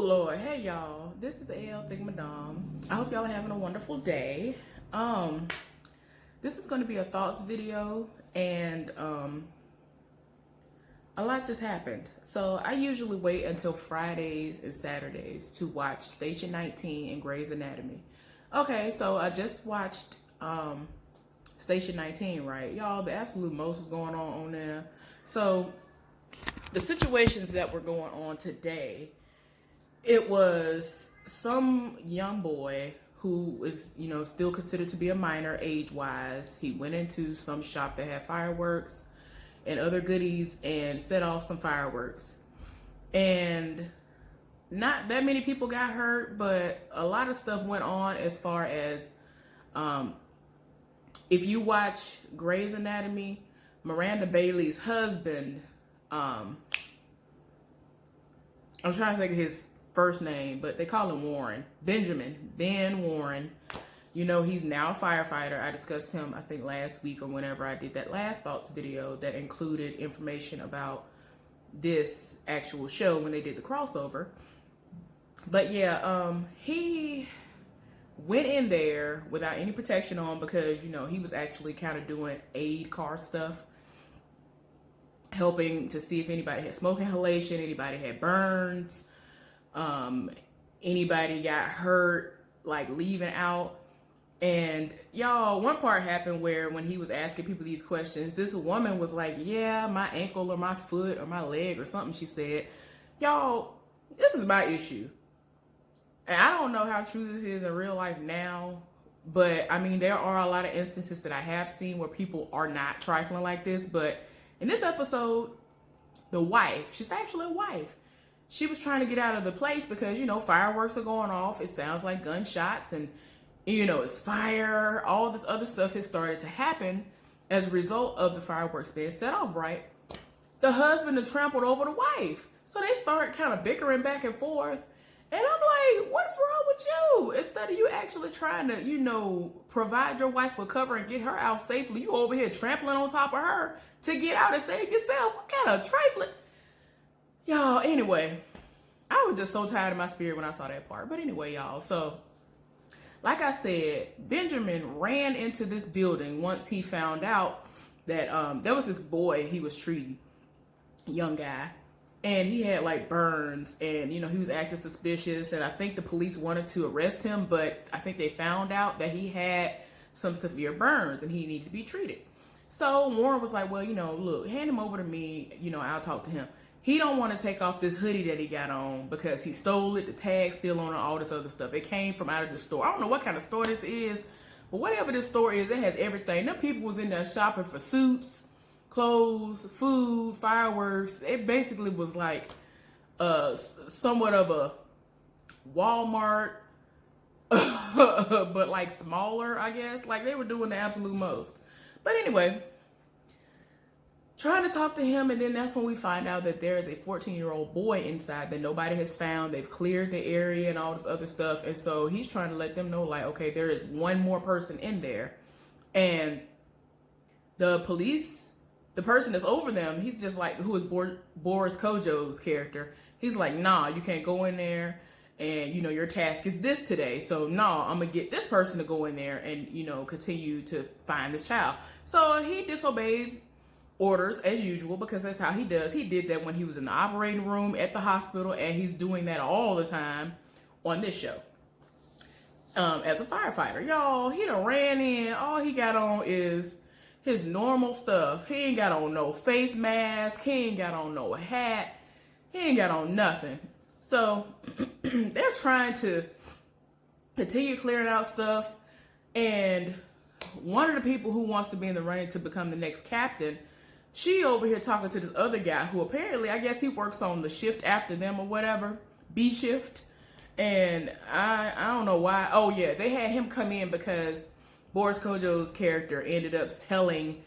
Lord. Hey y'all, this is AL Think Madame. I hope y'all are having a wonderful day. This is going to be a thoughts video, and a lot just happened. So I usually wait until Fridays and Saturdays to watch Station 19 and Grey's Anatomy. Okay, so I just watched Station 19, right? Y'all, the absolute most was going on there. So the situations that were going on today, it was some young boy who is, still considered to be a minor age-wise. He went into some shop that had fireworks and other goodies and set off some fireworks. And not that many people got hurt, but a lot of stuff went on as far as, if you watch Grey's Anatomy, Miranda Bailey's husband, I'm trying to think of his first name, but they call him Warren. Ben Warren. He's now a firefighter. I discussed him, I think, last week or whenever I did that last thoughts video that included information about this actual show when they did the crossover. But yeah, he went in there without any protection on because, he was actually kind of doing aid car stuff, helping to see if anybody had smoke inhalation, anybody had burns, anybody got hurt, like leaving out. And y'all, one part happened where when he was asking people these questions, this woman was like, yeah, my ankle or my foot or my leg or something, she said. Y'all, this is my issue. And I don't know how true this is in real life now, but I mean, there are a lot of instances that I have seen where people are not trifling like this. But in this episode, the wife, she's actually a wife, she was trying to get out of the place because, fireworks are going off. It sounds like gunshots and, it's fire. All this other stuff has started to happen as a result of the fireworks being set off, right? The husband had trampled over the wife. So they start kind of bickering back and forth. And I'm like, what's wrong with you? Instead of you actually trying to, provide your wife with cover and get her out safely, you over here trampling on top of her to get out and save yourself. What kind of trifling? Y'all, anyway, I was just so tired of my spirit when I saw that part. But anyway, y'all, so like I said, Benjamin ran into this building once he found out that there was this boy he was treating, young guy, and he had like burns and, he was acting suspicious. And I think the police wanted to arrest him, but I think they found out that he had some severe burns and he needed to be treated. So Warren was like, well, look, hand him over to me. I'll talk to him. He don't want to take off this hoodie that he got on because he stole it. The tag's still on and all this other stuff. It came from out of the store. I don't know what kind of store this is, but whatever this store is, it has everything. Them people was in there shopping for suits, clothes, food, fireworks. It basically was like somewhat of a Walmart, but like smaller, I guess. Like they were doing the absolute most. But anyway, trying to talk to him, and then that's when we find out that there is a 14-year-old boy inside that nobody has found. They've cleared the area and all this other stuff. And so he's trying to let them know, like, okay, there is one more person in there. And the police, the person that's over them, he's just like, who is Boris Kojo's character. He's like, nah, you can't go in there. And, your task is this today. So, nah, I'm going to get this person to go in there and, continue to find this child. So he disobeys orders as usual because that's how he does. He did that when he was in the operating room at the hospital, and he's doing that all the time on this show. As a firefighter, y'all, he done ran in. All he got on is his normal stuff. He ain't got on no face mask. He ain't got on no hat. He ain't got on nothing. So they're trying to continue clearing out stuff. And one of the people who wants to be in the running to become the next captain, she over here talking to this other guy who apparently, I guess he works on the shift after them or whatever, B shift. And I don't know why. Oh yeah, they had him come in because Boris Kojo's character ended up telling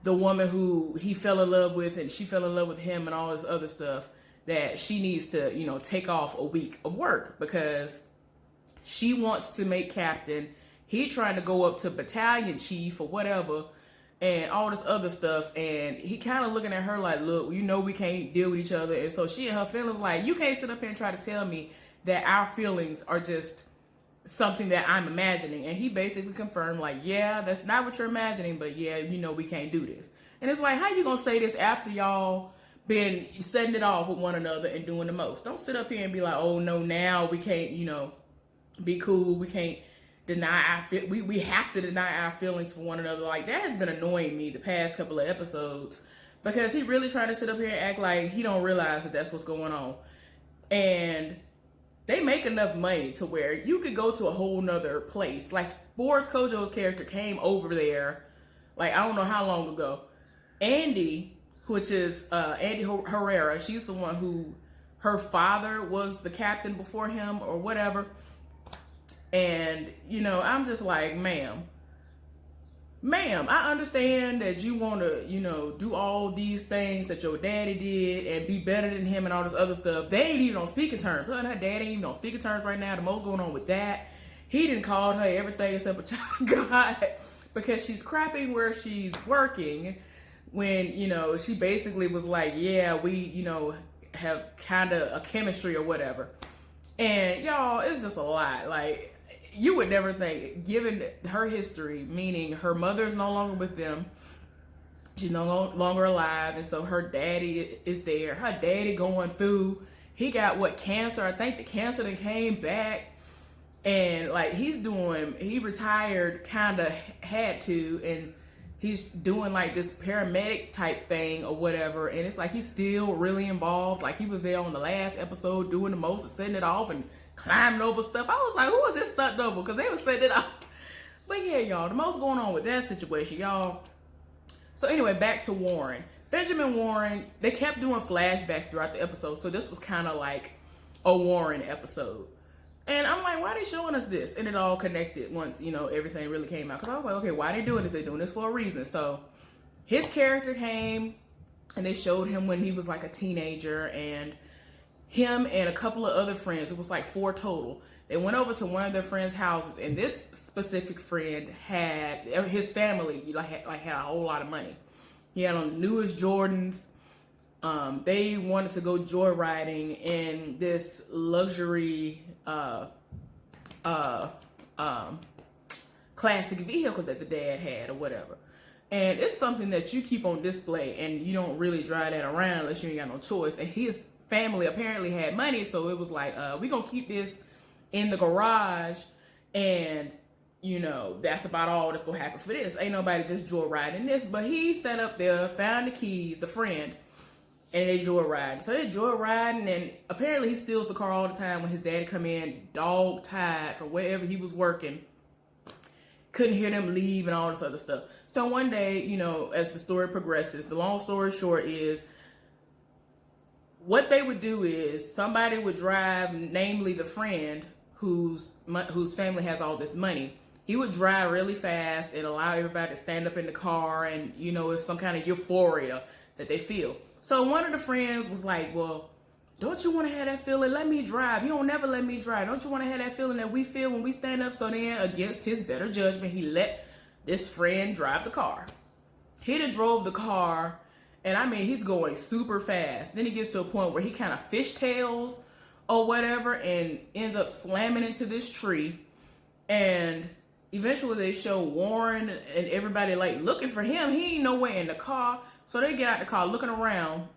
the woman who he fell in love with and she fell in love with him and all this other stuff that she needs to, take off a week of work because she wants to make captain. He trying to go up to battalion chief or whatever. and all this other stuff. And he kind of looking at her like, look, you know we can't deal with each other. And so she and her feelings like, you can't sit up here and try to tell me that our feelings are just something that I'm imagining. And he basically confirmed like, yeah, that's not what you're imagining, but yeah, you know we can't do this. And it's like, how you gonna say this after y'all been setting it off with one another and doing the most? Don't sit up here and be like, oh no, now we can't, you know, be cool. We can't deny we have to deny our feelings for one another. Like, that has been annoying me the past couple of episodes, because he really trying to sit up here and act like he don't realize that that's what's going on. And they make enough money to where you could go to a whole nother place. Like, Boris Kojo's character came over there, like, I don't know how long ago. Andy, which is Andy Herrera, she's the one who, her father was the captain before him or whatever. And, you know, I'm just like, ma'am, I understand that you want to, you know, do all these things that your daddy did and be better than him and all this other stuff. They ain't even on speaking terms. Her and her daddy ain't even on speaking terms right now. The most going on with that. He didn't call her everything except a child of God because she's crapping where she's working, when, you know, she basically was like, yeah, we, you know, have kind of a chemistry or whatever. And y'all, it's just a lot. Like, you would never think, given her history, meaning her mother's no longer with them, she's no longer alive, and so her daddy is there. Her daddy going through, he got cancer? I think the cancer that came back, and like he retired, kind of had to, and he's doing like this paramedic type thing or whatever, and it's like he's still really involved. Like, he was there on the last episode doing the most of setting it off and climbing over stuff. I was like, who is this stunt double? Because they were setting it off. But yeah, y'all, the most going on with that situation, y'all. So anyway, back to Warren. Benjamin Warren, they kept doing flashbacks throughout the episode, so this was kind of like a Warren episode. And I'm like, why are they showing us this? And it all connected once, you know, everything really came out. Because I was like, okay, why are they doing this? They're doing this for a reason. So his character came, and they showed him when he was like a teenager, and him and a couple of other friends, it was like 4 total. They went over to one of their friends' houses, and this specific friend had, his family had a whole lot of money. He had on the newest Jordans. They wanted to go joyriding in this luxury classic vehicle that the dad had or whatever. And it's something that you keep on display, and you don't really drive that around unless you ain't got no choice. And his family apparently had money, so it was like, we gonna keep this in the garage, and you know, that's about all that's gonna happen for this. Ain't nobody just joyriding this. But he sat up there, found the keys, the friend, and they joyriding. So they joyriding, and apparently he steals the car all the time when his daddy come in, dog tired from wherever he was working. Couldn't hear them leave and all this other stuff. So one day, you know, as the story progresses, the long story short is, what they would do is somebody would drive, namely the friend whose family has all this money. He would drive really fast and allow everybody to stand up in the car, and, you know, it's some kind of euphoria that they feel. So one of the friends was like, well, don't you want to have that feeling? Let me drive. You don't never let me drive. Don't you want to have that feeling that we feel when we stand up? So then, against his better judgment, he let this friend drive the car. He done drove the car, and I mean, he's going super fast. Then he gets to a point where he kind of fishtails or whatever and ends up slamming into this tree. And eventually they show Warren and everybody like looking for him. He ain't nowhere in the car. So they get out the car looking around.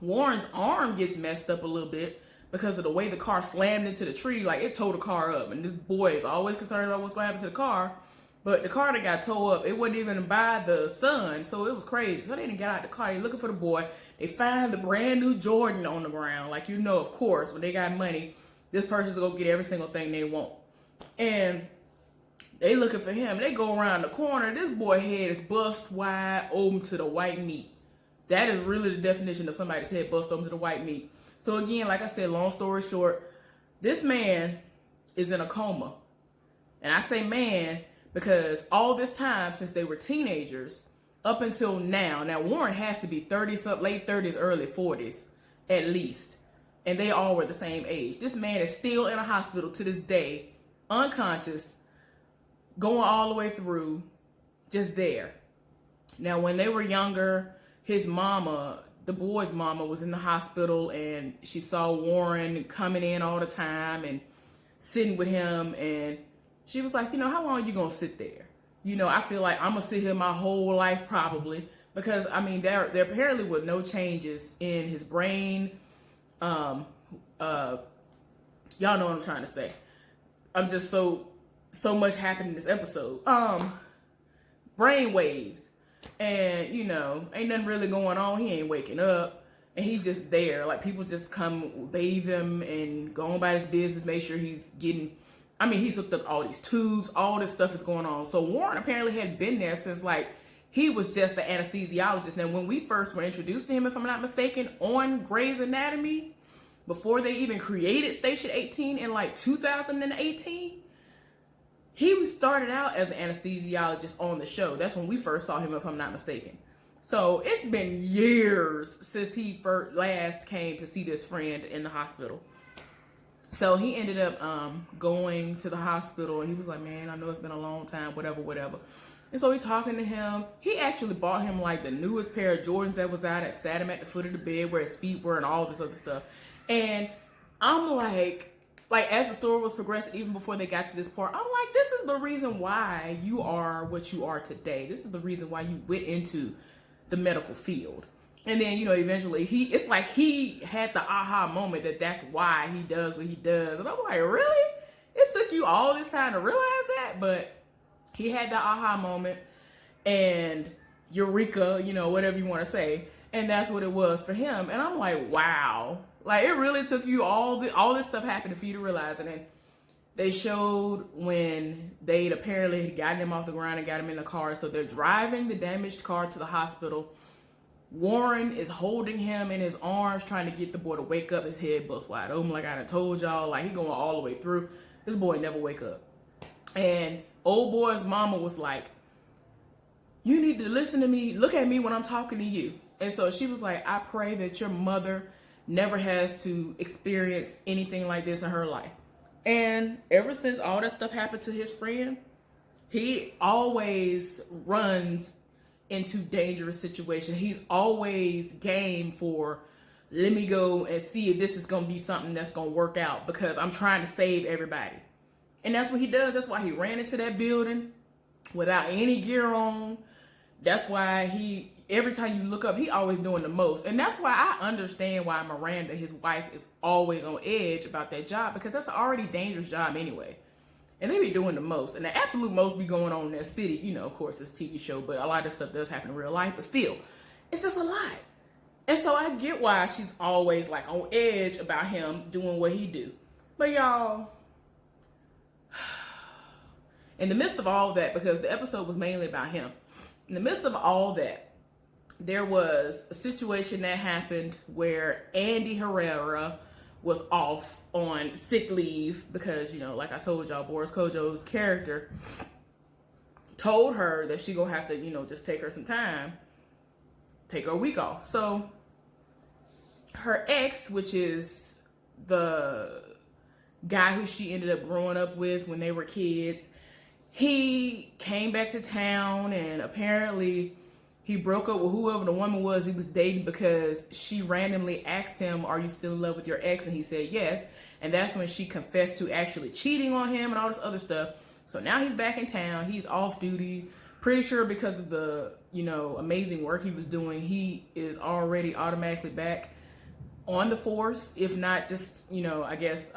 Warren's arm gets messed up a little bit because of the way the car slammed into the tree. Like, it towed the car up. And this boy is always concerned about what's going to happen to the car. But the car that got towed up, it wasn't even by the sun, so it was crazy. So they didn't get out the car. They looking for the boy. They find the brand new Jordan on the ground. Like, you know, of course, when they got money, this person's going to get every single thing they want. And they looking for him. They go around the corner. This boy head is bust wide open to the white meat. That is really the definition of somebody's head bust open to the white meat. So again, like I said, long story short, this man is in a coma. And I say man because all this time since they were teenagers up until now Warren has to be 30-something, late 30s, early 40s at least. And they all were the same age. This man is still in a hospital to this day, unconscious, going all the way through, just there. Now, when they were younger, his mama, the boy's mama, was in the hospital, and she saw Warren coming in all the time and sitting with him, and she was like, how long are you gonna sit there? I feel like I'm gonna sit here my whole life probably, because I mean there apparently were no changes in his brain. Y'all know what I'm trying to say. I'm just so much happened in this episode. Brain waves, and ain't nothing really going on. He ain't waking up, and he's just there. Like, people just come bathe him and go on about his business, make sure he's getting. I mean, he's hooked up all these tubes, all this stuff is going on. So Warren apparently had been there since, like, he was just the anesthesiologist. Now, when we first were introduced to him, if I'm not mistaken, on Grey's Anatomy, before they even created Station 18 in like 2018, he started out as an anesthesiologist on the show. That's when we first saw him, if I'm not mistaken. So it's been years since he first last came to see this friend in the hospital. So he ended up going to the hospital, and he was like, man, I know it's been a long time, whatever. And so we talking to him. He actually bought him like the newest pair of Jordans that was out, that sat him at the foot of the bed where his feet were and all this other stuff. And I'm like as the story was progressing, even before they got to this part, I'm like, this is the reason why you are what you are today. This is the reason why you went into the medical field. And then, eventually it's like he had the aha moment that that's why he does what he does. And I'm like, really? It took you all this time to realize that? But he had the aha moment, and eureka, whatever you want to say. And that's what it was for him. And I'm like, wow. Like, it really took you all this stuff happened for you to realize it. And they showed when they'd apparently had gotten him off the ground and got him in the car. So they're driving the damaged car to the hospital. Warren is holding him in his arms, trying to get the boy to wake up. His head bust wide open, like I done told y'all. Like, he going all the way through. This boy never wake up. And old boy's mama was like, you need to listen to me. Look at me when I'm talking to you. And so she was like, I pray that your mother never has to experience anything like this in her life. And ever since all that stuff happened to his friend, he always runs into dangerous situations. He's always game for, let me go and see if this is going to be something that's going to work out, because I'm trying to save everybody. And that's what he does. That's why he ran into that building without any gear on. That's why every time you look up, he always doing the most. And that's why I understand why Miranda, his wife, is always on edge about that job, because that's an already dangerous job anyway. And they be doing the most. And the absolute most be going on in that city. Of course, it's a TV show, but a lot of stuff does happen in real life. But still, it's just a lot. And so I get why she's always like on edge about him doing what he do. But y'all, in the midst of all that, because the episode was mainly about him, in the midst of all that, there was a situation that happened where Andy Herrera was off on sick leave because, like I told y'all, Boris Kodjoe's character told her that she gonna have to, just take her some time, take her a week off. So her ex, which is the guy who she ended up growing up with when they were kids, he came back to town, and apparently he broke up with whoever the woman was he was dating because she randomly asked him, are you still in love with your ex? And he said yes. And that's when she confessed to actually cheating on him and all this other stuff. So now he's back in town. He's off duty. Pretty sure because of the, amazing work he was doing, he is already automatically back on the force. If not just, I guess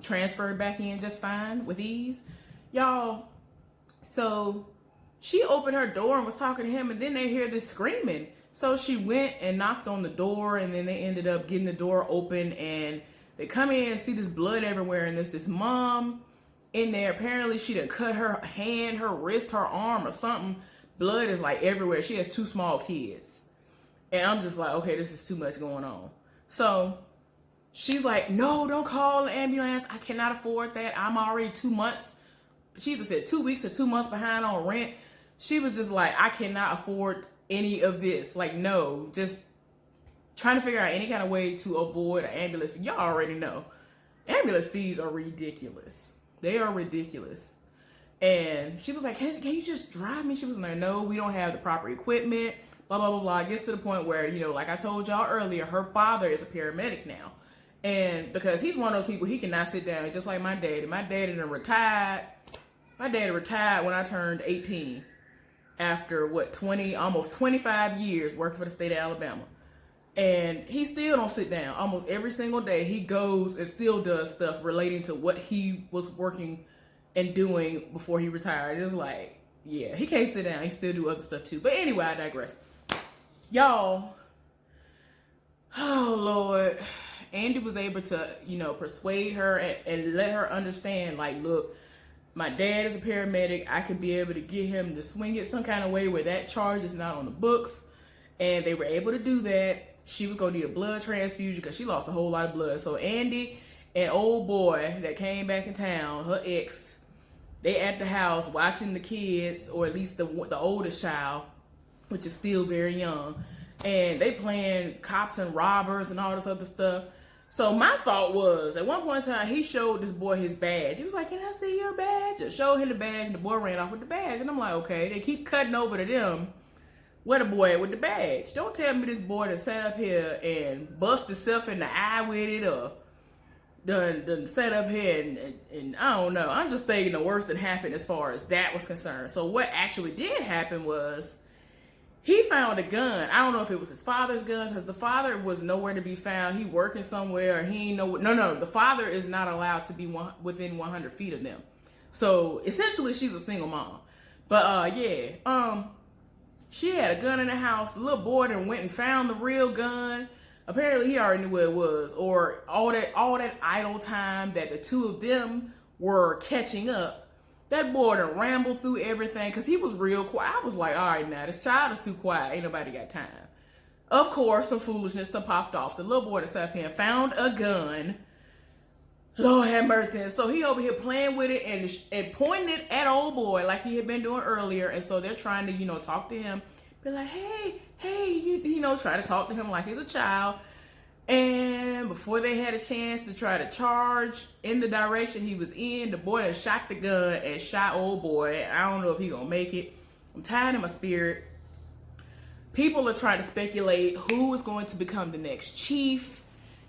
transferred back in just fine with ease. Y'all, so she opened her door and was talking to him, and then they hear this screaming. So she went and knocked on the door, and then they ended up getting the door open, and they come in and see this blood everywhere, and there's this mom in there. Apparently she done cut her hand, her wrist, her arm or something. Blood is like everywhere. She has 2 small kids. And I'm just like, okay, this is too much going on. So she's like, no, don't call the ambulance. I cannot afford that. I'm already 2 months. She either said 2 weeks or 2 months behind on rent. She was just like, I cannot afford any of this. Like, no, just trying to figure out any kind of way to avoid an ambulance. Y'all already know. Ambulance fees are ridiculous. They are ridiculous. And she was like, can you just drive me? She was like, no, we don't have the proper equipment, blah, blah, blah, blah. It gets to the point where, you know, like I told y'all earlier, her father is a paramedic now. And because he's one of those people, he cannot sit down, just like my daddy. My daddy done retired. My daddy retired when I turned 18 after, almost 25 years working for the state of Alabama. And he still don't sit down. Almost every single day, he goes and still does stuff relating to what he was working and doing before he retired. It's like, yeah, he can't sit down. He still do other stuff too. But anyway, I digress. Y'all, oh Lord, Andy was able to, you know, persuade her and let her understand, like, look, my dad is a paramedic. I could be able to get him to swing it some kind of way where that charge is not on the books. And they were able to do that. She was going to need a blood transfusion because she lost a whole lot of blood. So Andy and old boy that came back in town, her ex, they at the house watching the kids, or at least the oldest child, which is still very young. And they playing cops and robbers and all this other stuff. So my thought was, at one point in time, he showed this boy his badge. He was like, can I see your badge? I showed him the badge, and the boy ran off with the badge. And I'm like, okay, they keep cutting over to them. Where the boy at with the badge? Don't tell me this boy that sat up here and bust himself in the eye with it, or done sat up here and I don't know. I'm just thinking the worst that happened as far as that was concerned. So what actually did happen was, he found a gun. I don't know if it was his father's gun, because the father was nowhere to be found. He working somewhere, or he ain't know. No, the father is not allowed to be within 100 feet of them. So essentially, she's a single mom. But she had a gun in the house. The little boy then went and found the real gun. Apparently, he already knew where it was, or all that idle time that the two of them were catching up. That boy done rambled through everything because he was real quiet. I was like, all right, now this child is too quiet. Ain't nobody got time. Of course, some foolishness done popped off. The little boy that sat up here and found a gun. Lord have mercy. And so he over here playing with it and pointing it at old boy like he had been doing earlier. And so they're trying to, you know, talk to him. Be like, hey, you know, try to talk to him like he's a child. And before they had a chance to try to charge in the direction he was in, the boy that shot the gun and shot old boy. I don't know if he gonna make it. I'm tired in my spirit. People are trying to speculate who is going to become the next chief.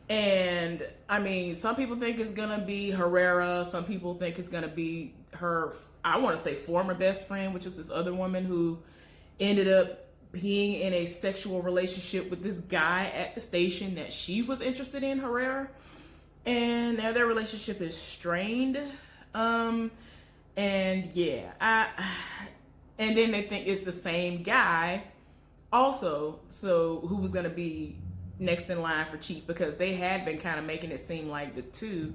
And I mean, some people think it's gonna be Herrera. Some people think it's gonna be her, I want to say former best friend, which was this other woman who ended up being in a sexual relationship with this guy at the station that she was interested in, Herrera. And now their relationship is strained. And yeah, and then they think it's the same guy also, so who was gonna be next in line for chief, because they had been kind of making it seem like the two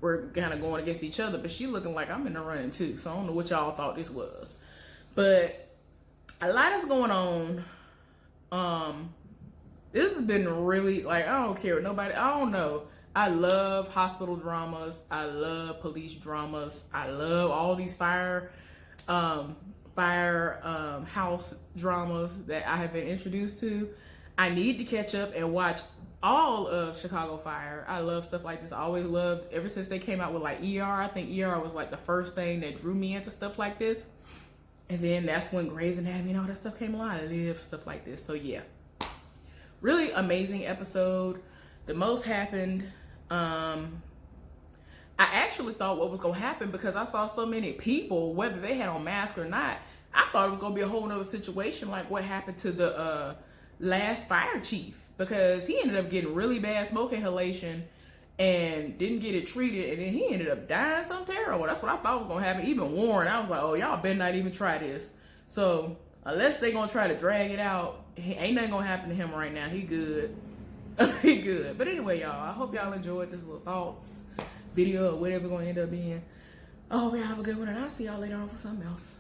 were kind of going against each other, but she looking like I'm in the running too. So I don't know what y'all thought this was, but a lot is going on. This has been really, like, I don't care what nobody, I don't know. I love hospital dramas. I love police dramas. I love all these fire house dramas that I have been introduced to. I need to catch up and watch all of Chicago Fire. I love stuff like this. I always loved, ever since they came out with like ER. I think ER was like the first thing that drew me into stuff like this. And then that's when Grey's Anatomy and all that stuff came along. I live stuff like this. So yeah, really amazing episode. The most happened. I actually thought what was going to happen, because I saw so many people, whether they had on masks or not, I thought it was going to be a whole nother situation like what happened to the last fire chief, because he ended up getting really bad smoke inhalation and didn't get it treated, and then he ended up dying something terrible. That's what I thought was gonna happen. Even Warren, I was like, oh, y'all better not even try this. So unless they gonna try to drag it out, ain't nothing gonna happen to him right now. He good. He good. But anyway, y'all, I hope y'all enjoyed this little thoughts video or whatever gonna end up being. I hope y'all have a good one, and I'll see y'all later on for something else.